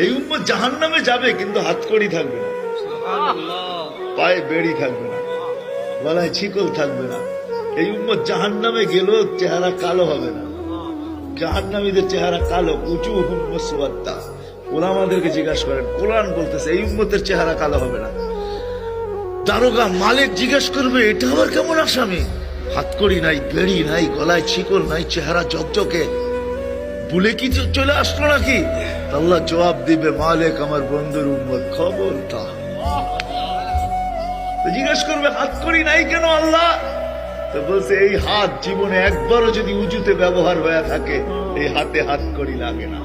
এই উম্মত জাহান্নামে যাবে, কিন্তু হাতকড়ি থাকবে না, পায়ে বেড়ি থাকবে না, গলায় ছিকল থাকবে না। এই উম্মত জাহান্নামে গেলেও চেহারা কালো হবে না। জাহান্নামীদের চেহারা কালো, উঁচু হুম্মসওয়াদ্দা। ওলামাদেরকে জিজ্ঞাসা করেন, কোরআন বলতেছে এই উম্মতের চেহারা কালো হবে না। দারোগা মালিক জিজ্ঞেস করবে, এটা আবার কেমন আসামি? হাতকড়ি নাই, বেড়ি নাই, গলায় ছিকল নাই, চেহারা ঝকঝকে, ভুলে কি চলে আসলো নাকি? আল্লাহ জবাব দিবে, মালিক আমার বন্ধুর উম্মত, খবরটা। জিজ্ঞেস করবে, হাতকড়ি নাই কেন আল্লাহ? তো বলছে, এই হাত জীবনে একবারও যদি উঁচুতে ব্যবহার হয়ে থাকে, এই হাতে হাতকড়ি লাগে না।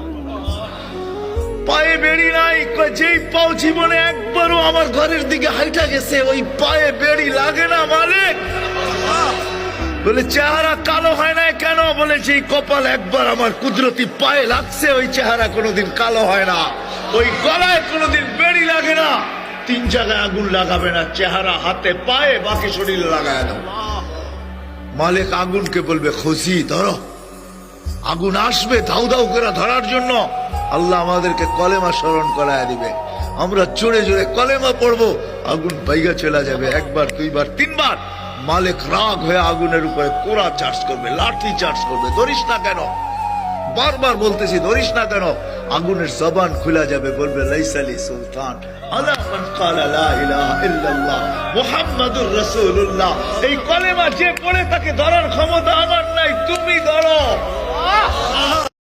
পায়ে বেড়ি নাই, যেই পাও জীবনে একবারও আমার ঘরের দিকে হাইটা গেছে, ওই পায়ে বেড়ি লাগে না মালিক। বলে, চেহারা কালো হয় না কেন? বলে, যেই কপাল একবার আমার কুদরতি পায়ে লাগছে, ওই চেহারা কোনোদিন কালো হয় না। ওই গলায় কোনোদিন বেড়ি লাগে না। 3 জায়গায় আগুন লাগাবে না, চেহারা, হাতে, পায়ে, বাকি শরীরে লাগায় দাও। মালিক আগুনকে বলবে, খুশি ধরো। আগুন আসবে ধাউ ধাউ করে ধরার জন্য। আল্লাহ আমাদেরকে কলেমা স্মরণ করায় দিবে, আমরা জোরে জোরে কলেমা পড়বো, আগুন বাইগা চলে যাবে। 1 বার 2 বার 3 বার। মালিক রাগ হয়ে আগুনের উপরে কোড়া চার্জ করবে, লাঠি চার্জ করবে। ধরিস না কেন? বারবার বলতেছি, ধরিস না কেন? আগুনের জবান খুলে যাবে, বলবে, লাইসালি সুলতান আলা মান ক্বালা লা ইলাহা ইল্লাল্লাহ মুহাম্মাদুর রাসূলুল্লাহ। এই কলেমা যে পড়ে তাকে ধরার ক্ষমতা আমার নাই, তুমি ধরো।